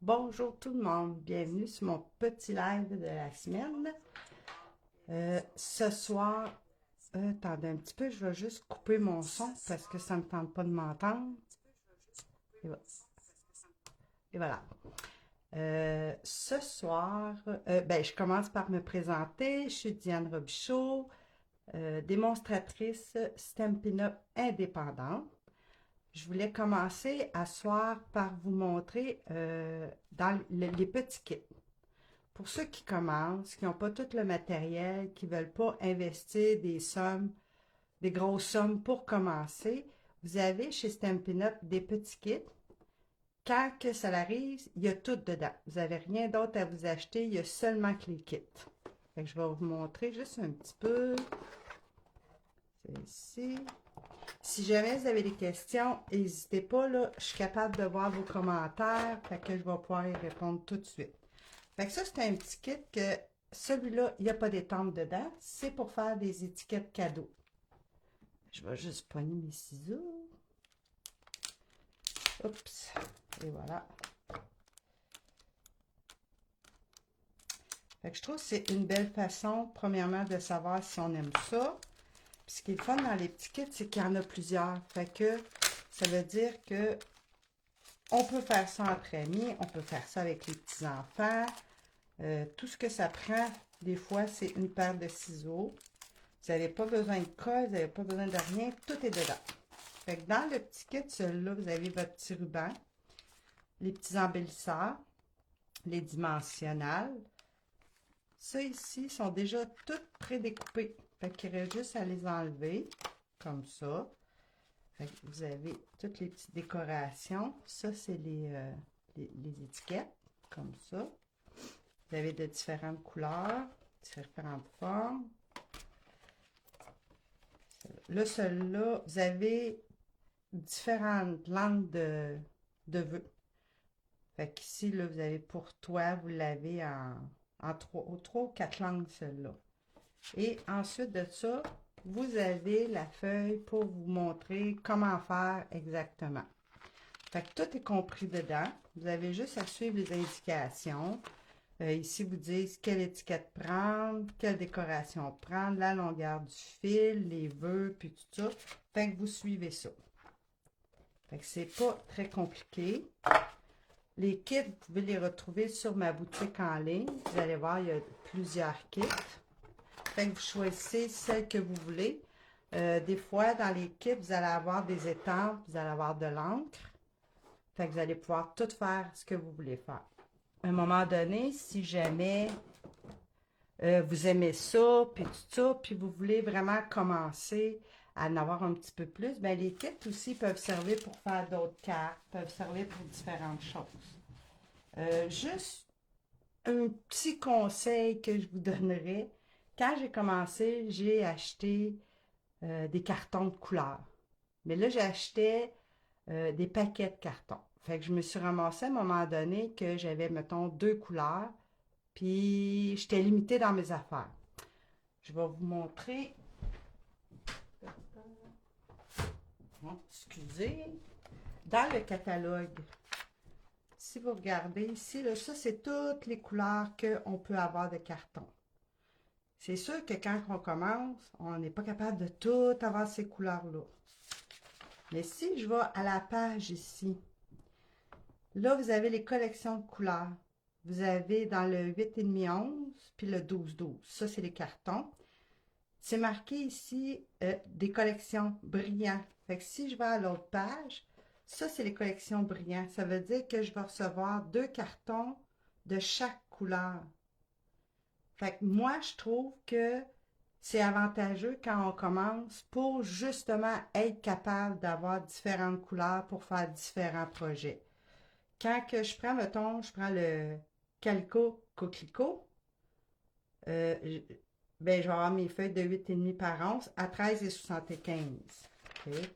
Bonjour tout le monde, bienvenue sur mon petit live de la semaine. Ce soir, attendez un petit peu, je vais juste couper mon son parce que ça ne me tente pas de m'entendre. Et, et voilà. Ce soir, je commence par me présenter. Je suis Diane Robichaud, démonstratrice Stampin' Up indépendante. Je voulais commencer à soir par vous montrer dans les petits kits. Pour ceux qui commencent, qui n'ont pas tout le matériel, qui ne veulent pas investir des sommes, des grosses sommes pour commencer, vous avez chez Stampin' Up des petits kits. Quand que ça arrive, il y a tout dedans. Vous n'avez rien d'autre à vous acheter, il y a seulement que les kits. Fait que je vais vous montrer juste un petit peu. C'est ici. Si jamais vous avez des questions, n'hésitez pas, là, je suis capable de voir vos commentaires, fait que je vais pouvoir y répondre tout de suite. Fait que ça, c'est un petit kit que celui-là, il n'y a pas d'étampe dedans. C'est pour faire des étiquettes cadeaux. Je vais juste poigner mes ciseaux. Oups. Et voilà. Fait que je trouve que c'est une belle façon, premièrement, de savoir si on aime ça. Puis ce qui est le fun dans les petits kits, c'est qu'il y en a plusieurs. Fait que ça veut dire que on peut faire ça entre amis, on peut faire ça avec les petits-enfants. Tout ce que ça prend, des fois, c'est une paire de ciseaux. Vous n'avez pas besoin de colle, vous n'avez pas besoin de rien, tout est dedans. Fait que dans le petit kit, celui-là, vous avez votre petit ruban, les petits embellisseurs, les dimensionnels. Ça ici sont déjà toutes prédécoupées. Fait qu'il reste juste à les enlever, comme ça. Fait que vous avez toutes les petites décorations. Ça, c'est les étiquettes, comme ça. Vous avez de différentes couleurs, différentes formes. Là, celui-là, vous avez différentes langues de vœux. Fait qu'ici, là, vous avez pour toi, vous l'avez en trois ou quatre langues, celle-là. Et ensuite de ça, vous avez la feuille pour vous montrer comment faire exactement. Fait que tout est compris dedans. Vous avez juste à suivre les indications. Ici, vous disent quelle étiquette prendre, quelle décoration prendre, la longueur du fil, les vœux, puis tout ça. Fait que vous suivez ça. Fait que c'est pas très compliqué. Les kits, vous pouvez les retrouver sur ma boutique en ligne. Vous allez voir, il y a plusieurs kits. Fait que vous choisissez celle que vous voulez. Des fois, dans les kits, vous allez avoir des étampes, vous allez avoir de l'encre. Fait que vous allez pouvoir tout faire ce que vous voulez faire. À un moment donné, si jamais vous aimez ça, puis tout ça, puis vous voulez vraiment commencer à en avoir un petit peu plus, bien les kits aussi peuvent servir pour faire d'autres cartes, peuvent servir pour différentes choses. Juste un petit conseil que je vous donnerais, quand j'ai commencé, j'ai acheté des cartons de couleurs. Mais là, j'achetais des paquets de cartons. Fait que je me suis ramassée à un moment donné que j'avais, mettons, deux couleurs, puis j'étais limitée dans mes affaires. Je vais vous montrer. Bon, excusez. Dans le catalogue, si vous regardez ici, là, ça, c'est toutes les couleurs qu'on peut avoir de carton. C'est sûr que quand on commence, on n'est pas capable de tout avoir ces couleurs-là. Mais si je vais à la page ici, là, vous avez les collections de couleurs. Vous avez dans le 8,5-11, puis le 12-12. Ça, c'est les cartons. C'est marqué ici des collections brillants. Fait que si je vais à l'autre page, ça, c'est les collections brillants. Ça veut dire que je vais recevoir deux cartons de chaque couleur. Fait que moi, je trouve que c'est avantageux quand on commence pour justement être capable d'avoir différentes couleurs pour faire différents projets. Quand que je prends, mettons, je prends le Calico Coquelicot, euh, ben, je vais avoir mes feuilles de 8,5 par once à 13,75. Okay,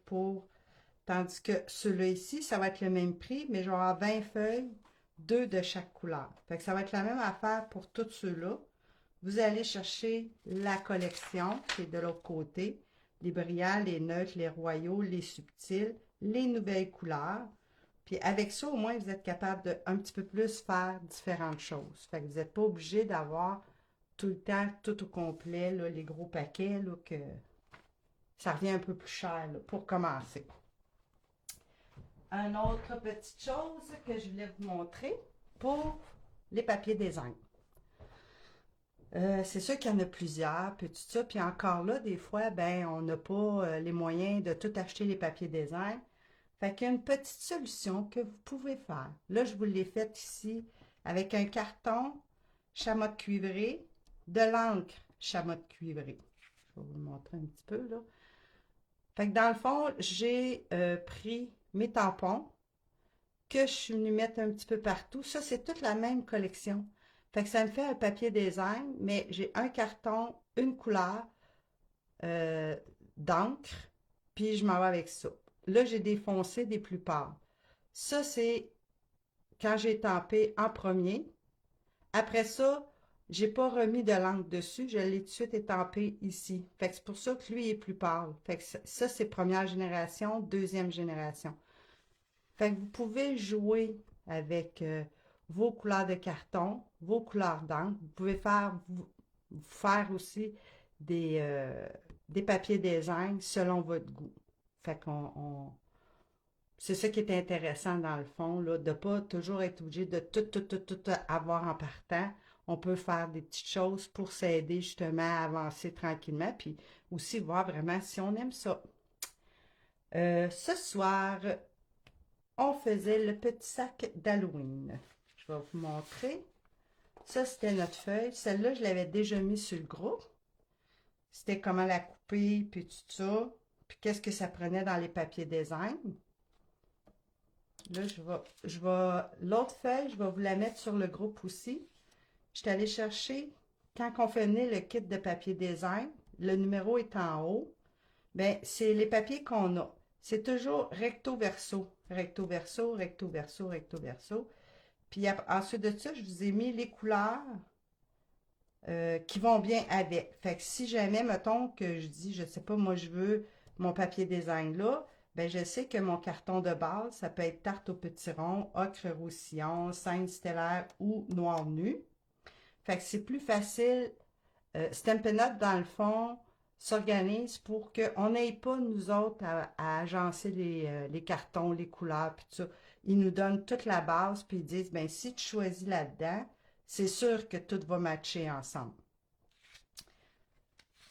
tandis que ceux-là ici, ça va être le même prix, mais je vais avoir 20 feuilles, deux de chaque couleur. Fait que ça va être la même affaire pour tous ceux-là. Vous allez chercher la collection qui est de l'autre côté, les brillants, les neutres, les royaux, les subtils, les nouvelles couleurs. Puis avec ça, au moins, vous êtes capable de un petit peu plus faire différentes choses. Fait que vous n'êtes pas obligé d'avoir tout le temps, tout au complet, là, les gros paquets, là, que ça revient un peu plus cher là, pour commencer. Une autre petite chose que je voulais vous montrer pour les papiers design. C'est sûr qu'il y en a plusieurs, puis tout ça. Puis encore là, des fois, ben, on n'a pas les moyens de tout acheter les papiers design. Fait qu'il y a une petite solution que vous pouvez faire. Là, je vous l'ai faite ici avec un carton chamotte cuivré, de l'encre chamotte cuivrée. Je vais vous le montrer un petit peu, là. Fait que dans le fond, j'ai pris mes tampons que je suis venue mettre un petit peu partout. Ça, c'est toute la même collection. Fait que ça me fait un papier design, mais j'ai un carton, une couleur euh, d'encre, puis je m'en vais avec ça. Là, j'ai des foncés, des plus pâles. Ça, c'est quand j'ai tampé en premier. Après ça, j'ai pas remis de l'encre dessus, je l'ai tout de suite étampé ici. Fait que c'est pour ça que lui est plus pâle. Fait que ça, c'est première génération, deuxième génération. Fait que vous pouvez jouer avec vos couleurs de carton, vos couleurs d'encre. Vous pouvez faire aussi des papiers design selon votre goût. Fait c'est ça qui est intéressant dans le fond, là, de ne pas toujours être obligé de tout avoir en partant. On peut faire des petites choses pour s'aider justement à avancer tranquillement, puis aussi voir vraiment si on aime ça. Ce soir, on faisait le petit sac d'Halloween. Je vais vous montrer. Ça, c'était notre feuille. Celle-là, je l'avais déjà mis sur le groupe. C'était comment la couper, puis tout ça. Puis qu'est-ce que ça prenait dans les papiers design. Là, l'autre feuille, je vais vous la mettre sur le groupe aussi. Je suis allée chercher, quand on fait venir le kit de papier design, le numéro est en haut. Bien, c'est les papiers qu'on a. C'est toujours recto verso, recto verso, recto verso, recto verso. Puis ensuite de ça, je vous ai mis les couleurs qui vont bien avec. Fait que si jamais, mettons que je dis, je sais pas, moi je veux mon papier design là, ben je sais que mon carton de base, ça peut être tarte au petit rond, ocre roussillon, scène stellaire ou noir nu. Fait que c'est plus facile. Stampin' Up, dans le fond, s'organise pour qu'on n'ait pas, nous autres, à agencer les cartons, les couleurs, puis tout ça. Ils nous donnent toute la base, puis ils disent, ben si tu choisis là-dedans, c'est sûr que tout va matcher ensemble.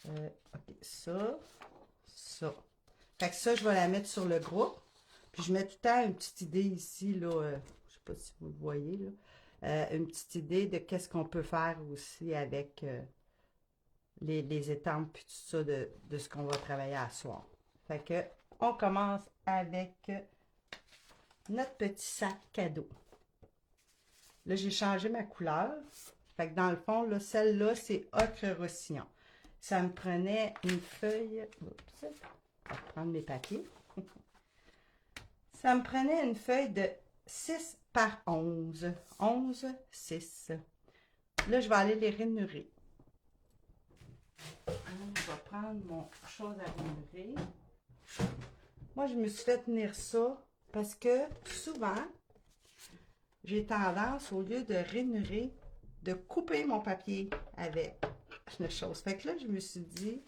OK, ça. Fait que ça, je vais la mettre sur le groupe. Puis je mets tout le temps une petite idée ici, là, je sais pas si vous le voyez, là, une petite idée de qu'est-ce qu'on peut faire aussi avec les étampes puis tout ça de ce qu'on va travailler à soir. Fait que on commence avec notre petit sac cadeau. Là, j'ai changé ma couleur. Fait que dans le fond, là, celle-là, c'est ocre roussillon. Ça me prenait une feuille. Oups, je vais prendre mes papiers. Ça me prenait une feuille de 6 par 11. 11, 6. Là, je vais aller les rainurer. Je vais prendre mon chose à rainurer. Moi, je me suis fait tenir ça parce que souvent, j'ai tendance, au lieu de rainurer, de couper mon papier avec la chose. Fait que là, je me suis dit,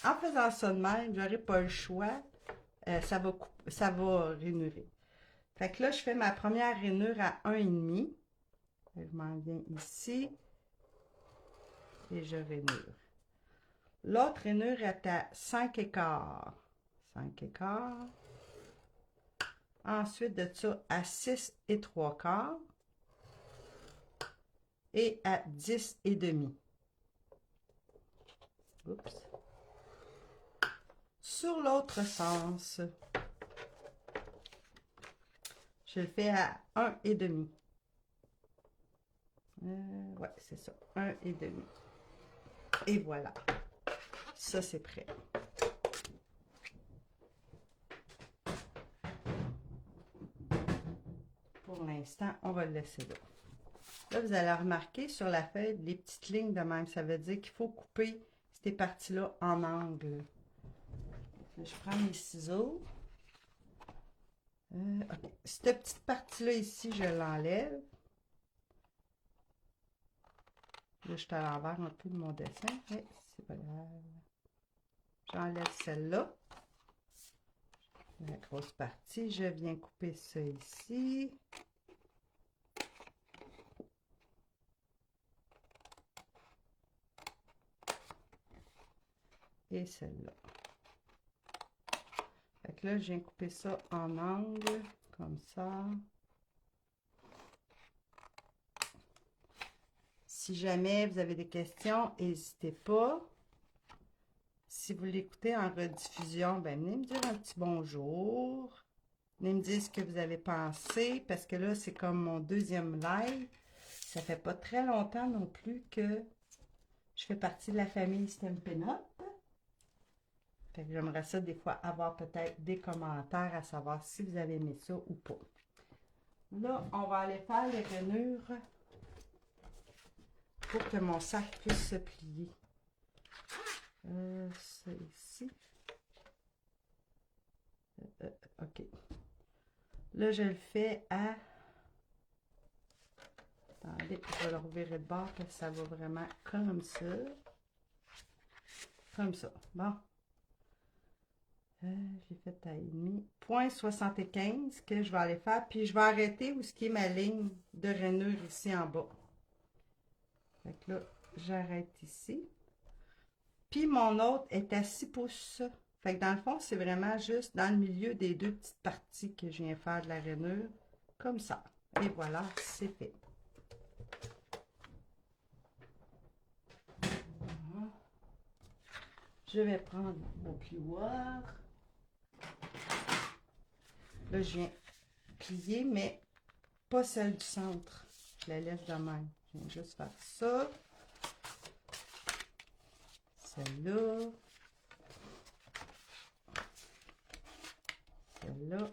en faisant ça de même, j'aurais pas le choix. Ça va rainurer. Fait que là, je fais ma première rainure à 1,5. Je m'en viens ici. Et je rainure. L'autre rainure est à 5 écarts. 5 écarts. Ensuite de ça, à 6 et 3 quarts. Et à 10 et demi. Oups. Sur l'autre sens, je le fais à 1 et demi. Ouais, c'est ça. 1 et demi. Et voilà. Ça, c'est prêt. Pour l'instant, on va le laisser là. Là, vous allez remarquer sur la feuille les petites lignes de même. Ça veut dire qu'il faut couper ces parties-là en angle. Je prends mes ciseaux. OK. Cette petite partie-là ici, je l'enlève. Là, je suis à l'envers un peu de mon dessin, mais c'est pas grave. J'enlève celle-là. La grosse partie. Je viens couper ça ici. Et celle-là. Fait que là, je viens couper ça en angle, comme ça. Si jamais vous avez des questions, n'hésitez pas. Si vous l'écoutez en rediffusion, ben venez me dire un petit bonjour. Venez me dire ce que vous avez pensé, parce que là, c'est comme mon deuxième live. Ça fait pas très longtemps non plus que je fais partie de la famille Stampin' Up. Fait que j'aimerais ça des fois avoir peut-être des commentaires à savoir si vous avez aimé ça ou pas. Là, on va aller faire les rainures pour que mon sac puisse se plier. C'est ici. OK. Là, je le fais à... Attendez, je vais le revirer de bord parce que ça va vraiment comme ça. Comme ça. Bon. J'ai fait taille et demi. 0,75 que je vais aller faire. Puis je vais arrêter où ce qui est ma ligne de rainure ici en bas. Fait que là, j'arrête ici. Puis mon autre est à 6 pouces. Fait que dans le fond, c'est vraiment juste dans le milieu des deux petites parties que je viens faire de la rainure. Comme ça. Et voilà, c'est fait. Voilà. Je vais prendre mon plioir. Là, je viens plier, mais pas celle du centre. Je la laisse de même. Je viens juste faire ça. Celle-là. Celle-là.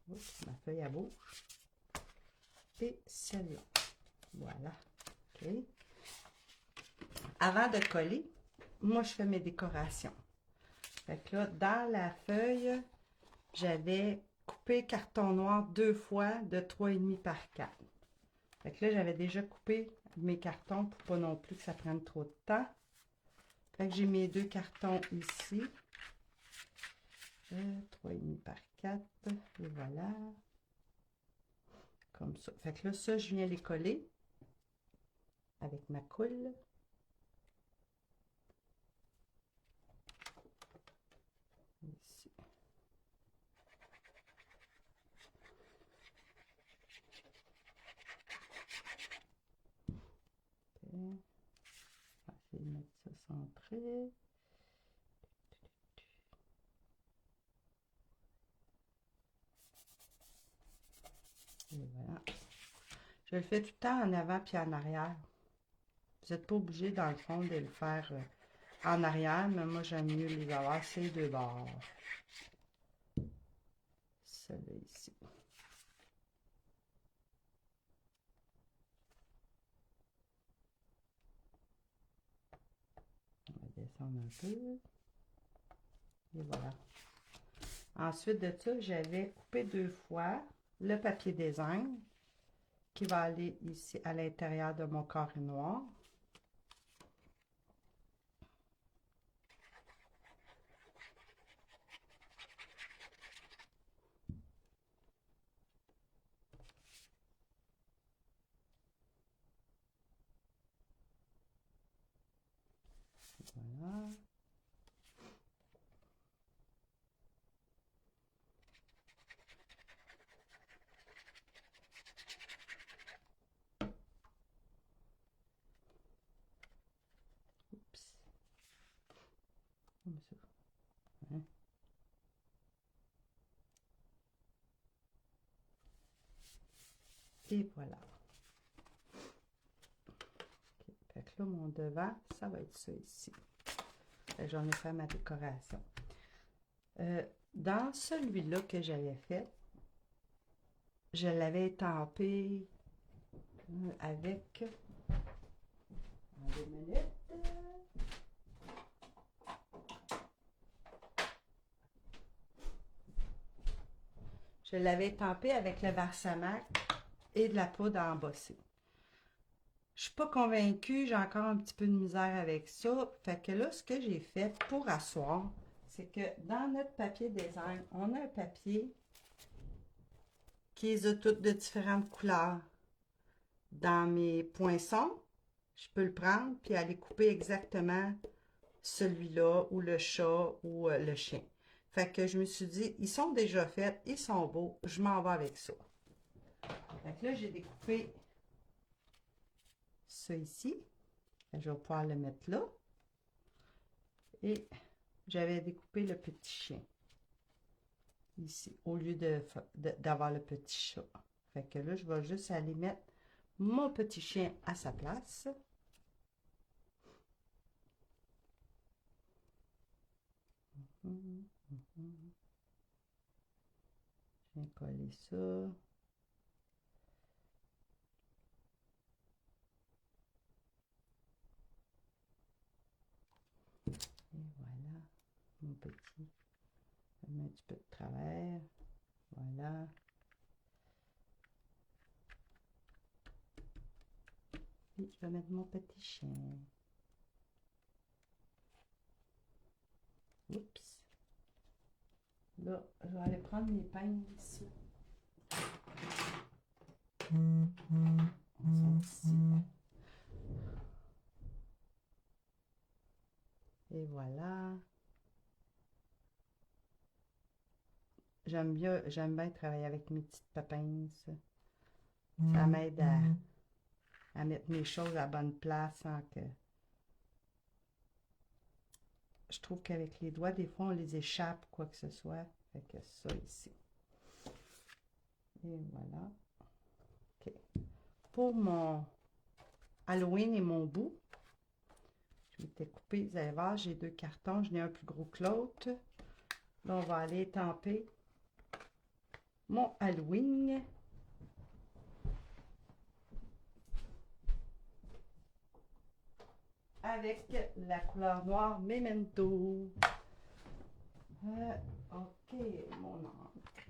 Oups, ma feuille à bouche. Et celle-là. Voilà. OK. Avant de coller, moi, je fais mes décorations. Fait que là, dans la feuille, j'avais coupé carton noir 2 fois de 3,5 par 4. Fait que là, j'avais déjà coupé mes cartons pour pas non plus que ça prenne trop de temps. Fait que j'ai mes 2 cartons ici. 3,5 par 4. Et voilà. Comme ça. Fait que là, ça, je viens les coller avec ma colle. Ici. Okay. On va essayer de mettre ça centré. Et voilà. Je le fais tout le temps en avant puis en arrière. Vous n'êtes pas obligé, dans le fond, de le faire en arrière, mais moi, j'aime mieux les avoir ces deux bords. Celle-là ici. On va descendre un peu. Et voilà. Ensuite de ça, j'avais coupé 2 fois le papier design qui va aller ici à l'intérieur de mon carré noir. Voilà. Oups. Comme ça. Hein? Et voilà. Okay. Fait que là, mon devant, ça va être ça ici. J'en ai fait ma décoration. Dans celui-là que j'avais fait, je l'avais étampé avec... 2 minutes. Je l'avais étampé avec le Versamac et de la poudre à embosser. Je suis pas convaincue, j'ai encore un petit peu de misère avec ça. Fait que là, ce que j'ai fait pour asseoir, c'est que dans notre papier design, on a un papier qui est toutes de différentes couleurs. Dans mes poinçons, je peux le prendre puis aller couper exactement celui-là ou le chat ou le chien. Fait que je me suis dit, ils sont déjà faits, ils sont beaux, je m'en vais avec ça. Fait que là, j'ai découpé ça ici. Je vais pouvoir le mettre là. Et j'avais découpé le petit chien ici, au lieu d'avoir le petit chat. Fait que là, je vais juste aller mettre mon petit chien à sa place. Je viens coller ça. Et voilà, mon petit. Je mets un petit peu de travers. Voilà. Et je vais mettre mon petit chien. Oups. Là, je vais aller prendre mes pinces ici. Ils sont ici. Et voilà. J'aime bien travailler avec mes petites pinces. Ça m'aide à mettre mes choses à la bonne place sans que... Je trouve qu'avec les doigts, des fois, on les échappe, quoi que ce soit. Fait que ça ici. Et voilà. OK. Pour mon Halloween et mon bout, je m'étais coupé, vous allez voir, j'ai 2 cartons. J'en ai un plus gros que l'autre. Là, on va aller étamper mon Halloween. Avec la couleur noire Memento. OK, mon encre.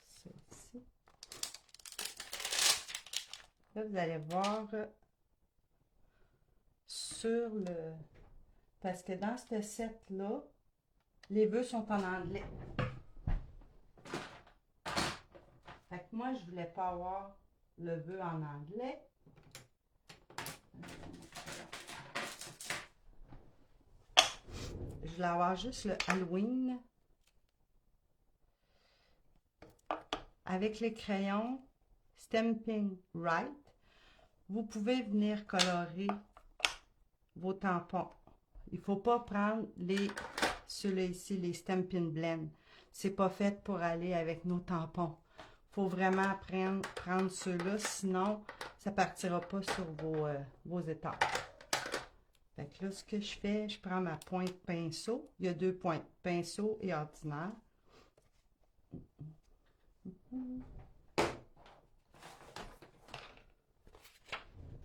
Ça ici. Là, vous allez voir sur le... Parce que dans ce set-là, les vœux sont en anglais. Fait que moi, je voulais pas avoir le vœu en anglais. Je voulais avoir juste le Halloween. Avec les crayons Stampin' Right, vous pouvez venir colorer vos tampons. Il ne faut pas prendre ceux-là ici, les Stampin' Blend. C'est pas fait pour aller avec nos tampons. Il faut vraiment prendre ceux-là, sinon ça ne partira pas sur vos étampes. Fait que là, ce que je fais, je prends ma pointe pinceau. Il y a 2 pointes, pinceau et ordinaire.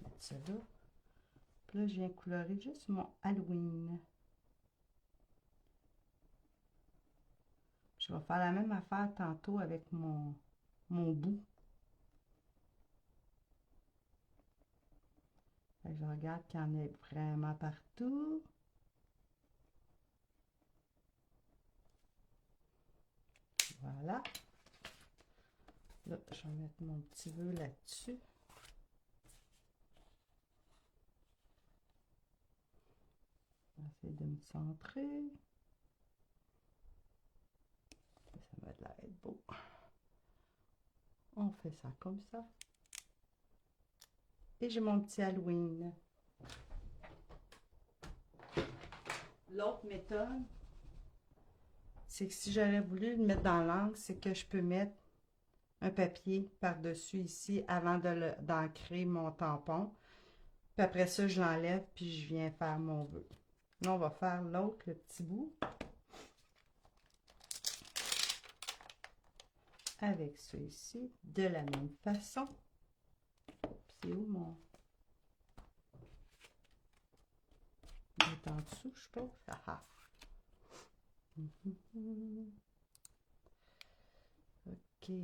Mettre ça là. Puis là, je viens colorer juste mon Halloween. Je vais faire la même affaire tantôt avec mon bout. Fait que je regarde qu'il y en ait vraiment partout. Voilà. Là, je vais mettre mon petit vœu là-dessus. Je vais essayer de me centrer. Ça va l'air être beau. On fait ça comme ça. Et j'ai mon petit Halloween. L'autre méthode, c'est que si j'aurais voulu le mettre dans l'angle, c'est que je peux mettre un papier par-dessus ici avant d'ancrer mon tampon. Puis après ça, je l'enlève puis je viens faire mon vœu. Là, on va faire l'autre, le petit bout. Avec ceux-ci, de la même façon. C'est où mon... Il est en dessous, je pense. Ah ah. OK.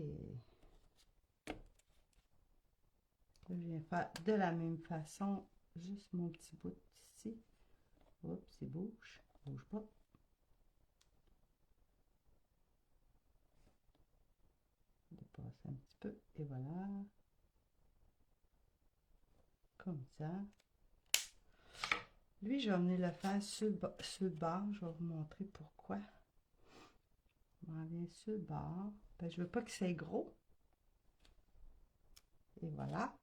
Je viens faire de la même façon, juste mon petit bout ici. Oups, il bouge. Bouge pas. Dépasser un petit peu. Et voilà. Comme ça. Lui, je vais venir le faire sur le bord. Je vais vous montrer pourquoi. Je m'en viens sur le bord. Ben, je veux pas que c'est gros. Et voilà.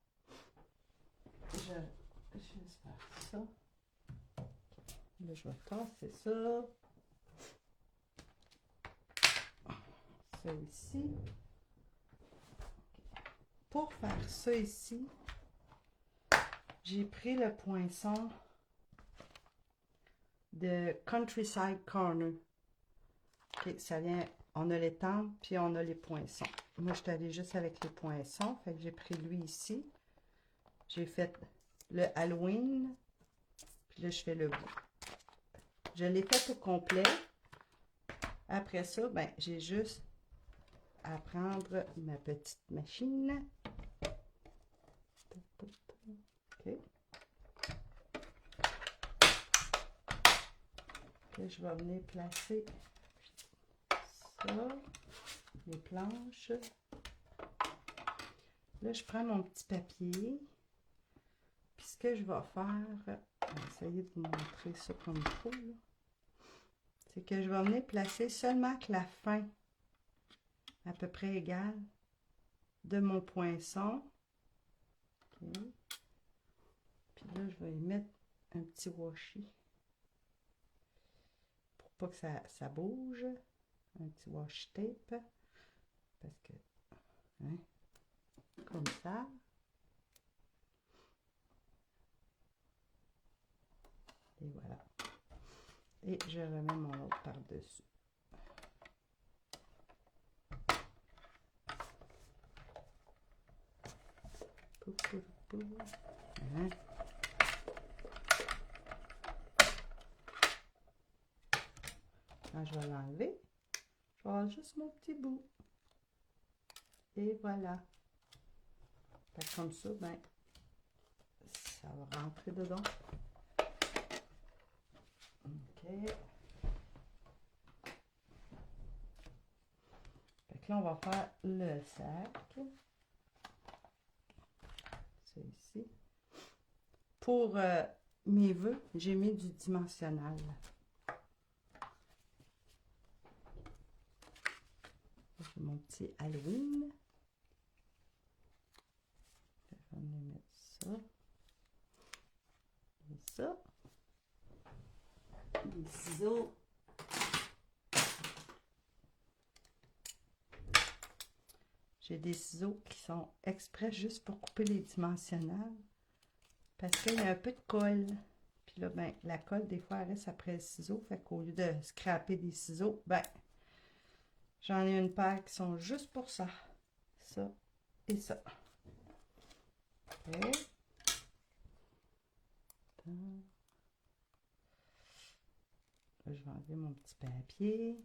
Je vais juste faire ça. Là, je vais tasser ça. Ça ici. Pour faire ça ici, j'ai pris le poinçon de Countryside Corner. OK, ça vient, on a les tempes, puis on a les poinçons. Moi, je suis allée juste avec les poinçons, fait que j'ai pris lui ici. J'ai fait le Halloween, puis là, je fais le bout. Je l'ai fait au complet. Après ça, ben, j'ai juste à prendre ma petite machine. OK. Puis je vais venir placer ça, les planches. Là, je prends mon petit papier. Puis ce que je vais faire, je vais essayer de vous montrer ça comme il faut, c'est que je vais venir placer seulement que la fin à peu près égale de mon poinçon. Okay. Puis là, je vais y mettre un petit washi pour pas que ça bouge. Un petit washi tape. Parce que, hein, comme ça. Et voilà. Et je remets mon autre par-dessus. Hein? Quand je vais l'enlever, je vais avoir juste mon petit bout. Et voilà. Fait que comme ça, ben, ça va rentrer dedans. OK. Fait que là, on va faire le sac. C'est ici. Pour mes vœux, j'ai mis du dimensionnel. J'ai mon petit Halloween. Je vais mettre ça. Et ça. Les ciseaux. J'ai des ciseaux qui sont exprès juste pour couper les dimensionnels. Parce qu'il y a un peu de colle. Puis là, ben, la colle, des fois, elle reste après le ciseau. Fait qu'au lieu de scraper des ciseaux, ben, j'en ai une paire qui sont juste pour ça. Ça et ça. OK. Là, je vais enlever mon petit papier.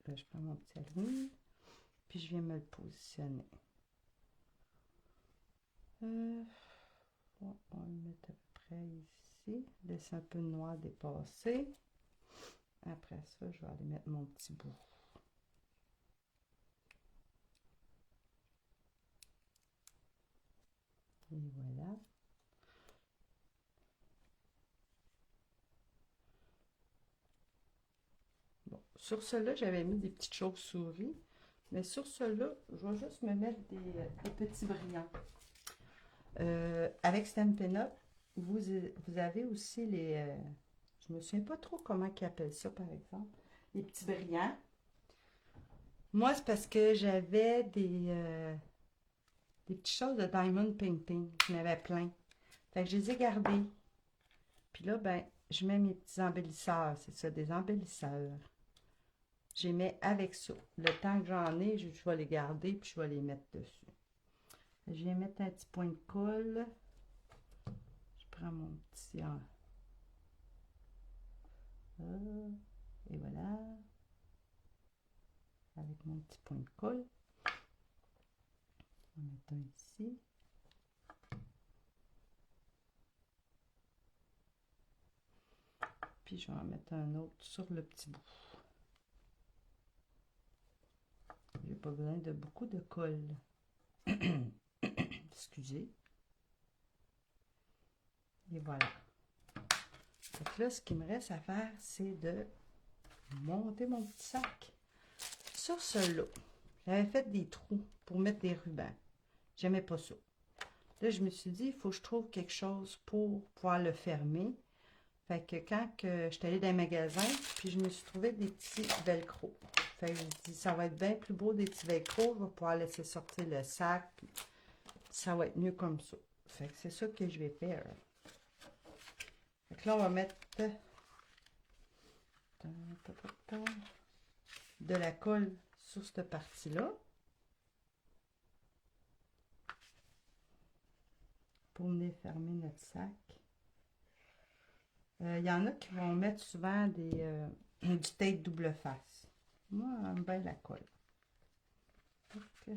Là, je prends mon petit Halloween. Puis je viens me le positionner. On va le mettre à peu près ici. Laisse un peu de noir dépasser. Après ça, je vais aller mettre mon petit bout. Et voilà. Bon, sur cela, j'avais mis des petites chauves-souris. Mais sur cela, je vais juste me mettre des petits brillants. Avec Stampin' Up, vous avez aussi les... je me souviens pas trop comment ils appellent ça, par exemple. Les petits brillants. Moi, c'est parce que j'avais des petites choses de Diamond Painting. J'en avais plein. Fait que je les ai gardés. Puis là, ben, je mets mes petits embellisseurs. C'est ça, des embellisseurs. Je les mets avec ça. Le temps que j'en ai, je vais les garder puis je vais les mettre dessus. Je viens mettre un petit point de colle. Je prends mon petit ça. Et voilà. Avec mon petit point de colle. On va mettre un ici. Puis je vais en mettre un autre sur le petit bout. J'ai pas besoin de beaucoup de colle. Excusez. Et voilà. Donc là, ce qui me reste à faire, c'est de monter mon petit sac. Sur ce lot, j'avais fait des trous pour mettre des rubans. J'aimais pas ça. Là, je me suis dit, il faut que je trouve quelque chose pour pouvoir le fermer. Fait que quand je suis allée dans les magasins, puis je me suis trouvé des petits velcro. Fait que je me dis, ça va être bien plus beau des petits velcro. Je vais pouvoir laisser sortir le sac. Puis ça va être mieux comme ça. Fait que c'est ça que je vais faire. Fait que là, on va mettre de la colle sur cette partie-là. Pour venir fermer notre sac. Il y en a qui vont mettre souvent du tape double face. Moi, j'aime bien la colle. Ok,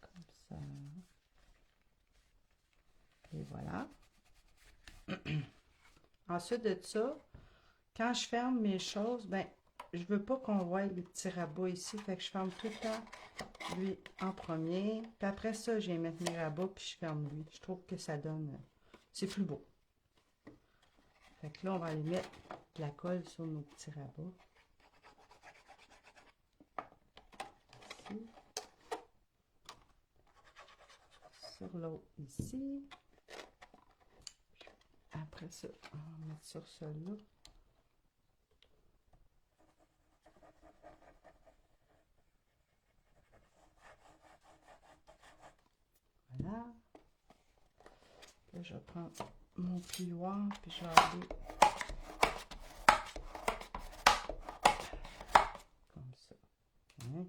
comme ça. Et voilà. Ensuite de ça, quand je ferme mes choses, ben, je veux pas qu'on voie les petits rabats ici. Fait que je ferme tout le temps lui en premier. Puis après ça, je vais mettre mes rabats puis je ferme lui. Je trouve que ça donne... c'est plus beau. Fait que là, on va aller mettre de la colle sur nos petits rabats. Ici. Sur l'autre ici. Après ça, on va mettre sur celui-là. Voilà. Là, je vais prendre mon plioir, puis je vais aller comme ça. Hein?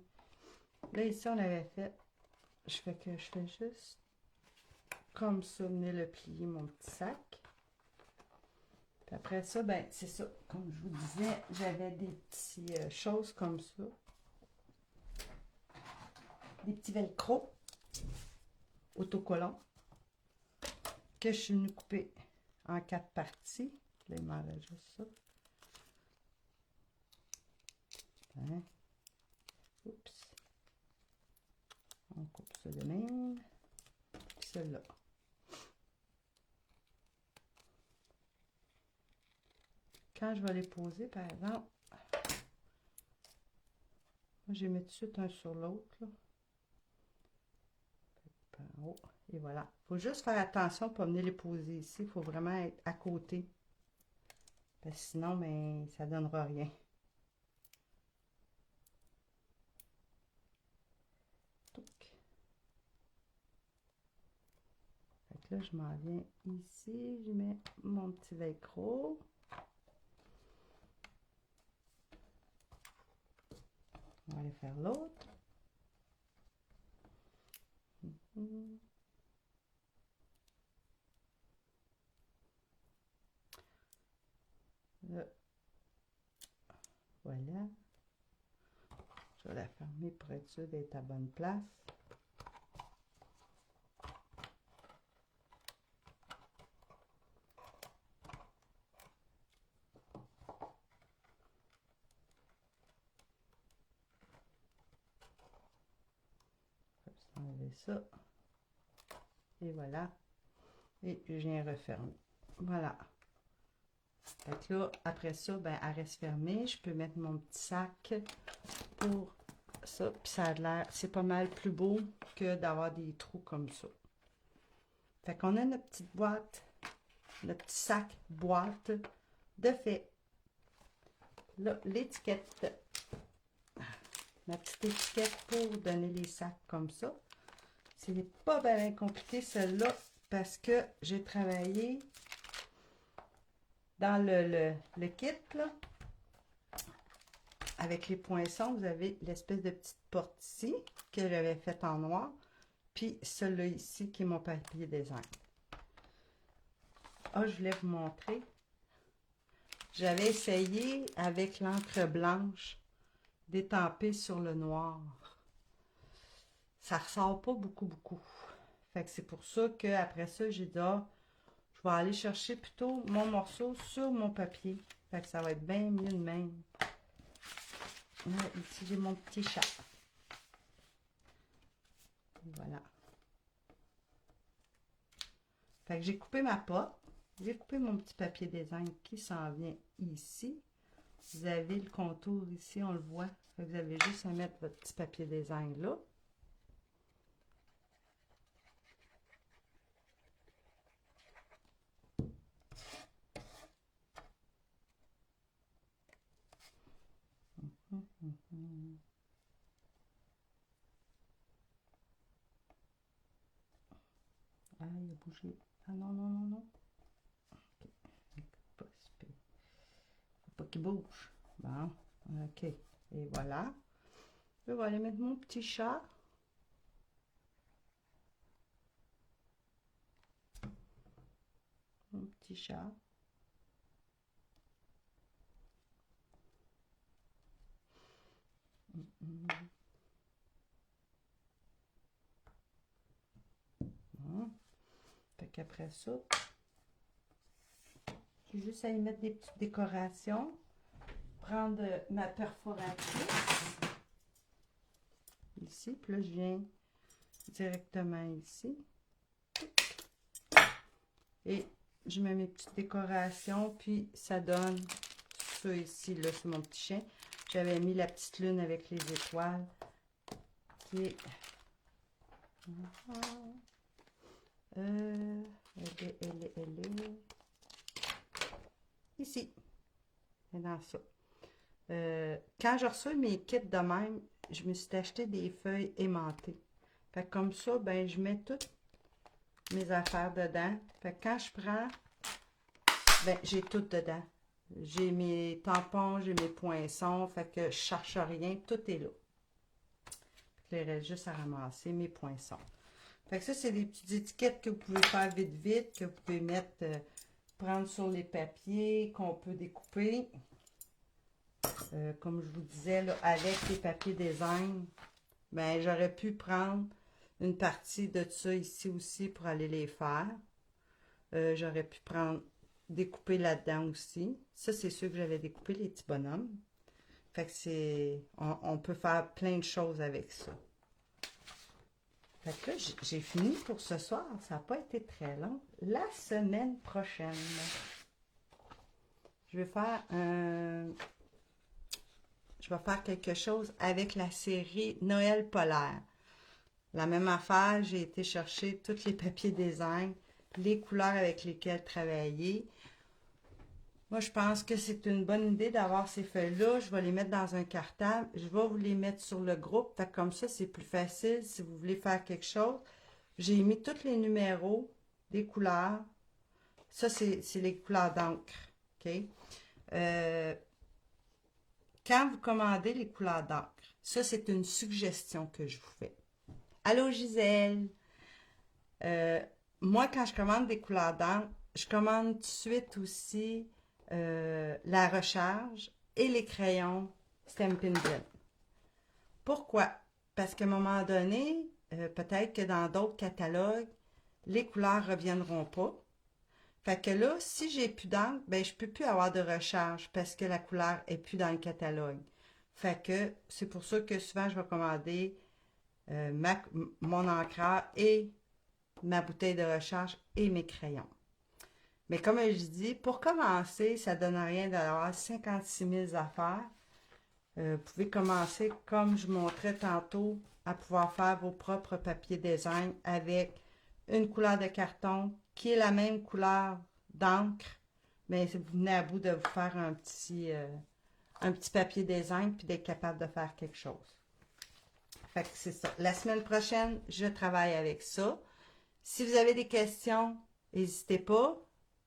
Là, ici, on avait fait, je fais juste comme ça, venir le plier, mon petit sac. Puis après ça, ben, c'est ça. Comme je vous disais, j'avais des petites choses comme ça. Des petits velcro autocollants que je suis venue couper en 4 parties. Là, il m'en reste juste ça. Hein? Oups. On coupe ça de même. Puis celle-là. Quand je vais les poser, par exemple, moi, je vais mettre tout de suite un sur l'autre. Par en haut. Et voilà. Il faut juste faire attention pour venir les poser ici. Il faut vraiment être à côté. Parce que sinon, ben, ça ne donnera rien. Fait que là, je m'en viens ici. Je mets mon petit velcro. On va aller faire l'autre. Là. Voilà. Je vais la fermer pour être sûr d'être à bonne place. Enlever ça. Et voilà. Et je viens refermer. Voilà. Fait que là, après ça, ben, elle reste fermée. Je peux mettre mon petit sac pour ça. Puis ça a l'air, c'est pas mal plus beau que d'avoir des trous comme ça. Fait qu'on a notre petite boîte, notre petit sac boîte de fait. Là, l'étiquette. Ma petite étiquette pour donner les sacs comme ça. C'est pas bien compliqué celle-là parce que j'ai travaillé dans le kit là. Avec les poinçons, vous avez l'espèce de petite porte ici que j'avais faite en noir. Puis celle-là ici qui est mon papier design. Ah, je voulais vous montrer. J'avais essayé avec l'encre blanche d'étamper sur le noir. Ça ressort pas beaucoup. Fait que c'est pour ça qu'après ça, j'ai dit, ah, je vais aller chercher plutôt mon morceau sur mon papier. Fait que ça va être bien mieux de même. Là, ici, j'ai mon petit chat. Voilà. Fait que j'ai coupé ma pote. J'ai coupé mon petit papier design qui s'en vient ici. Vous avez le contour ici, on le voit. Fait que vous avez juste à mettre votre petit papier design là. Ah, il a bougé. Ah non. Ok. Pas si pire. Faut pas qu'il bouge. Bon, ok. Et voilà. Je vais aller mettre mon petit chat. Mon petit chat. Bon. Fait qu'après ça, j'ai juste à y mettre des petites décorations. Prendre ma perforatrice. Ici. Puis là, je viens directement ici. Et je mets mes petites décorations. Puis ça donne ça ici. Là, c'est mon petit chien. J'avais mis la petite lune avec les étoiles. Qui est... elle est ici. Elle est dans ça. Quand je reçois mes kits de même, je me suis acheté des feuilles aimantées. Fait que comme ça, ben je mets toutes mes affaires dedans. Fait que quand je prends, ben j'ai tout dedans. J'ai mes tampons, j'ai mes poinçons. Fait que je cherche rien, tout est là. Fait que il reste juste à ramasser mes poinçons. Fait que ça, c'est des petites étiquettes que vous pouvez faire vite, que vous pouvez mettre, prendre sur les papiers, qu'on peut découper. Comme je vous disais, là, avec les papiers design, ben, j'aurais pu prendre une partie de ça ici aussi pour aller les faire. J'aurais pu prendre, découper là-dedans aussi. Ça, c'est sûr que j'avais découpé les petits bonhommes. Fait que c'est, on peut faire plein de choses avec ça. Fait que là, j'ai fini pour ce soir. Ça n'a pas été très long. La semaine prochaine, je vais faire quelque chose avec la série Noël polaire. La même affaire, j'ai été chercher tous les papiers design, les couleurs avec lesquelles travailler. Moi, je pense que c'est une bonne idée d'avoir ces feuilles-là. Je vais les mettre dans un cartable. Je vais vous les mettre sur le groupe. Fait que comme ça, c'est plus facile si vous voulez faire quelque chose. J'ai mis tous les numéros des couleurs. Ça, c'est les couleurs d'encre. OK? Quand vous commandez les couleurs d'encre, ça, c'est une suggestion que je vous fais. Allô, Gisèle! Moi, quand je commande des couleurs d'encre, je commande tout de suite aussi la recharge et les crayons Stampin' Blend. Pourquoi? Parce qu'à un moment donné, peut-être que dans d'autres catalogues, les couleurs ne reviendront pas. Fait que là, si j'ai plus d'encre, ben je peux plus avoir de recharge parce que la couleur est plus dans le catalogue. Fait que c'est pour ça que souvent je vais commander mon encreur et ma bouteille de recharge et mes crayons. Mais comme je dis, pour commencer, ça ne donne rien d'avoir 56 000 affaires. Vous pouvez commencer, comme je montrais tantôt, à pouvoir faire vos propres papiers design avec une couleur de carton qui est la même couleur d'encre. Mais vous venez à bout de vous faire un petit papier design puis d'être capable de faire quelque chose. Fait que c'est ça. La semaine prochaine, je travaille avec ça. Si vous avez des questions, n'hésitez pas.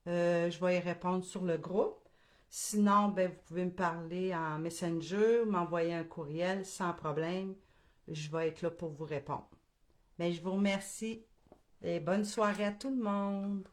Je vais y répondre sur le groupe. Sinon, ben, vous pouvez me parler en Messenger ou m'envoyer un courriel sans problème. Je vais être là pour vous répondre. Mais je vous remercie et bonne soirée à tout le monde.